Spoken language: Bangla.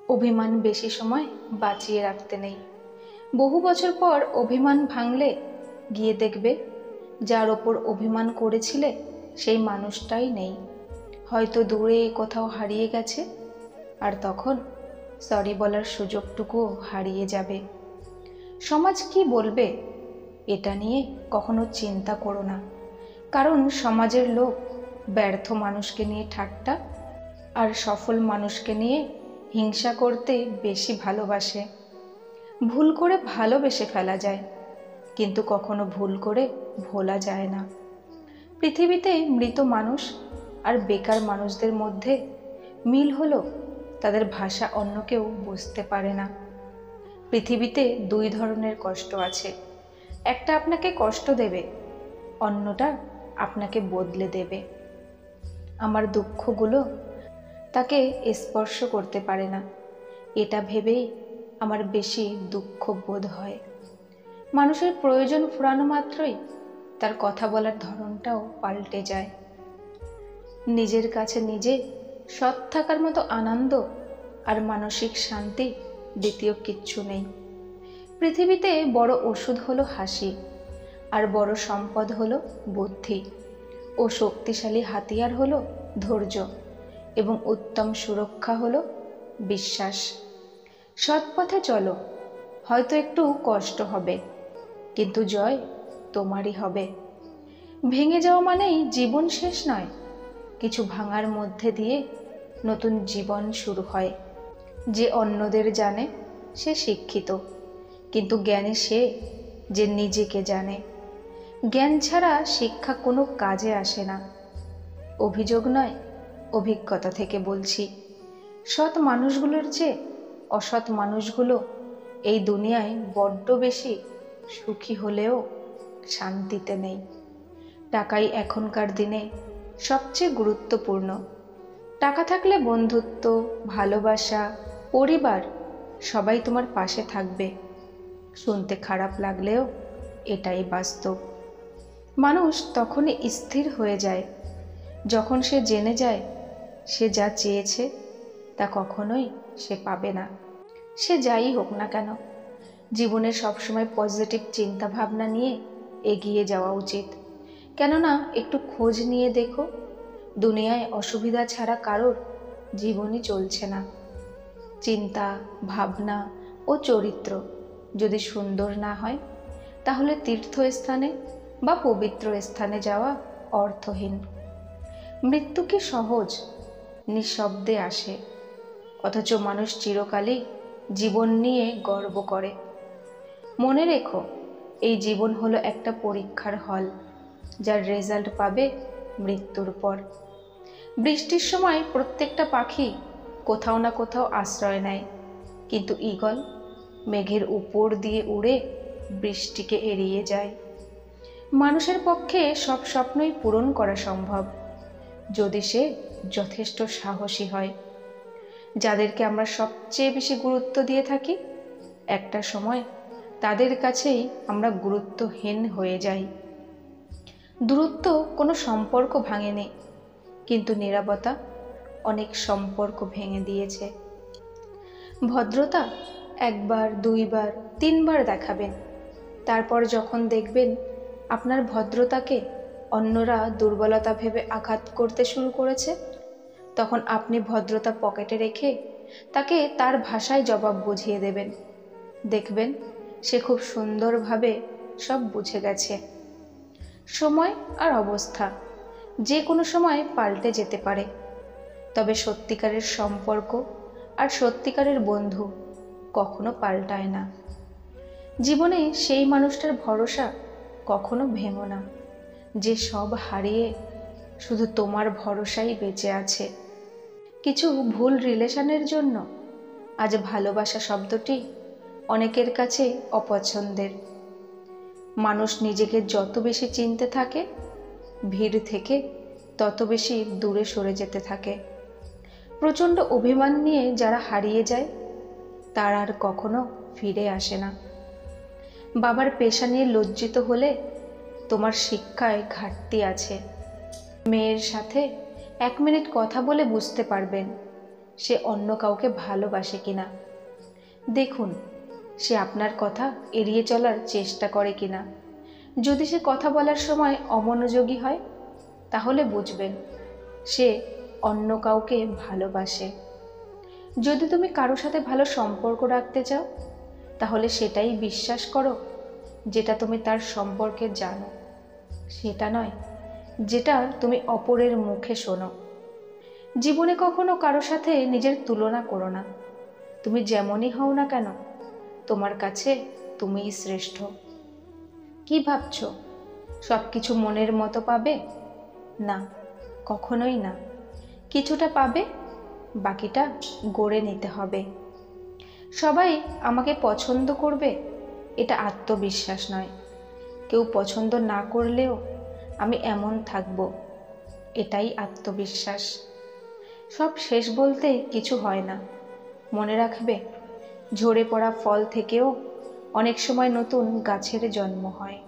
অভিমান বেশি সময় বাঁচিয়ে রাখতে নেই। বহু বছর পর অভিমান ভাঙলে গিয়ে দেখবে যার ওপর অভিমান করেছিলে সেই মানুষটাই নেই, হয়তো দূরে কোথাও হারিয়ে গেছে। আর তখন সরি বলার সুযোগটুকুও হারিয়ে যাবে। সমাজ কি বলবে এটা নিয়ে কখনো চিন্তা করো না, কারণ সমাজের লোক ব্যর্থ মানুষকে নিয়ে ঠাট্টা আর সফল মানুষকে নিয়ে হিংসা করতে বেশি ভালোবাসে। ভুল করে ভালোবেসে ফেলা যায়, কিন্তু কখনো ভুল করে ভোলা যায় না। পৃথিবীতে মৃত মানুষ আর বেকার মানুষদের মধ্যে মিল হলো তাদের ভাষা অন্য কেউ বুঝতে পারে না। পৃথিবীতে দুই ধরনের কষ্ট আছে, একটা আপনাকে কষ্ট দেবে, অন্যটা আপনাকে বদলে দেবে। আমার দুঃখগুলো তাকে স্পর্শ করতে পারে না, এটা ভেবেই আমার বেশি দুঃখ বোধ হয়। মানুষের প্রয়োজন ফুরানো মাত্রই তার কথা বলার ধরনটাও পাল্টে যায়। নিজের কাছে নিজে সৎ থাকার মতো আনন্দ আর মানসিক শান্তি দ্বিতীয় কিচ্ছু নেই। পৃথিবীতে বড় ওষুধ হলো হাসি, আর বড় সম্পদ হলো বুদ্ধি, ও শক্তিশালী হাতিয়ার হলো ধৈর্য, এবং উত্তম সুরক্ষা হলো বিশ্বাস। সৎ পথে চলো, হয়তো একটু কষ্ট হবে, কিন্তু জয় তোমারই হবে। ভেঙে যাওয়া মানেই জীবন শেষ নয়, কিছু ভাঙার মধ্যে দিয়ে নতুন জীবন শুরু হয়। যে অন্যদের জানে সে শিক্ষিত, কিন্তু জ্ঞানী সে যে নিজেকে জানে। জ্ঞান ছাড়া শিক্ষা কোনো কাজে আসে না। অভিযোগ নয়, অভিজ্ঞতা থেকে বলছি। সৎ মানুষগুলোর চেয়ে অসৎ মানুষগুলো এই দুনিয়ায় বড্ড বেশি সুখী হলেও শান্তিতে নেই। টাকাই এখনকার দিনে সবচেয়ে গুরুত্বপূর্ণ। টাকা থাকলে বন্ধুত্ব, ভালোবাসা, পরিবার সবাই তোমার পাশে থাকবে। শুনতে খারাপ লাগলেও এটাই বাস্তব। মানুষ তখনই স্থির হয়ে যায় যখন সে জেনে যায় সে যা চেয়েছে তা কখনোই সে পাবে না। সে যাই হোক না কেন, জীবনে সবসময় পজিটিভ চিন্তা ভাবনা নিয়ে এগিয়ে যাওয়া উচিত। কেননা একটু খোঁজ নিয়ে দেখো, দুনিয়ায় অসুবিধা ছাড়া কারোর জীবনই চলছে না। চিন্তা, ভাবনা ও চরিত্র যদি সুন্দর না হয়, তাহলে তীর্থস্থানে বা পবিত্র স্থানে যাওয়া অর্থহীন। মৃত্যু কি সহজ? নিঃশব্দে আসে, অথচ মানুষ চিরকালই জীবন নিয়ে গর্ব করে। মনে রেখো, এই জীবন হলো একটা পরীক্ষার হল, যার রেজাল্ট পাবে মৃত্যুর পর। বৃষ্টির সময় প্রত্যেকটা পাখি কোথাও না কোথাও আশ্রয় নেয়, কিন্তু ঈগল মেঘের উপর দিয়ে উড়ে বৃষ্টিকে এড়িয়ে যায়। মানুষের পক্ষে সব স্বপ্নই পূরণ করা সম্ভব, যদি সে যথেষ্ট সাহসী হয়। যাদেরকে আমরা সবচেয়ে বেশি গুরুত্ব দিয়ে থাকি, একটা সময় তাদের কাছেই আমরা গুরুত্বহীন হয়ে যাই। দূরত্ব কোনো সম্পর্ক ভাঙেনি, কিন্তু নীরবতা অনেক সম্পর্ক ভেঙে দিয়েছে। ভদ্রতা একবার, দুইবার, তিনবার দেখাবেন, তারপর যখন দেখবেন আপনার ভদ্রতাকে অন্যরা দুর্বলতা ভেবে আঘাত করতে শুরু করেছে, তখন আপনি ভদ্রতা পকেটে রেখে তাকে তার ভাষায় জবাব বুঝিয়ে দেবেন। দেখবেন সে খুব সুন্দরভাবে সব বুঝে গেছে। সময় আর অবস্থা যে কোনো সময় পাল্টে যেতে পারে, তবে সত্যিকারের সম্পর্ক আর সত্যিকারের বন্ধু কখনো পাল্টায় না। জীবনে সেই মানুষটার ভরসা কখনো ভেঙো না, যে সব হারিয়ে শুধু তোমার ভরসাই বেঁচে আছে। কিছু ভুল রিলেশনের জন্য আজ ভালোবাসা শব্দটি অনেকের কাছে অপছন্দের। মানুষ নিজেকে যত বেশি চিনতে থাকে, ভিড় থেকে তত বেশি দূরে সরে যেতে থাকে। প্রচণ্ড অভিমান নিয়ে যারা হারিয়ে যায়, তারা আর কখনো ফিরে আসে না। বাবার পেশা নিয়ে লজ্জিত হলে তোমার শিক্ষায় ঘাটতি আছে। মেয়ের সাথে 1 মিনিট কথা বলে বুঝতে পারবেন সে অন্য কাউকে ভালোবাসে কিনা। দেখুন সে আপনার কথা এড়িয়ে চলার চেষ্টা করে কিনা। যদি সে কথা বলার সময় অমনোযোগী হয়, তাহলে বুঝবেন সে অন্য কাউকে ভালোবাসে। যদি তুমি কারোর সাথে ভালো সম্পর্ক রাখতে চাও, তাহলে সেটাই বিশ্বাস করো যেটা তুমি তার সম্পর্কে জানো, সেটা নয় যেটা তুমি অপরের মুখে শোনো। জীবনে কখনো কারোর সাথে নিজের তুলনা করো না। তুমি যেমনই হও না কেন, তোমার কাছে তুমিই শ্রেষ্ঠ। কি ভাবছো সব কিছু মনের মতো পাবে? না, কখনোই না। কিছুটা পাবে, বাকিটা গড়ে নিতে হবে। সবাই আমাকে পছন্দ করবে, এটা আত্মবিশ্বাস নয়। কেউ পছন্দ না করলেও আমি এমন থাকব, এটাই আত্মবিশ্বাস। সব শেষ বলতে কিছু হয় না। মনে রাখবে, ঝরে পড়া ফল থেকেও অনেক সময় নতুন গাছের জন্ম হয়।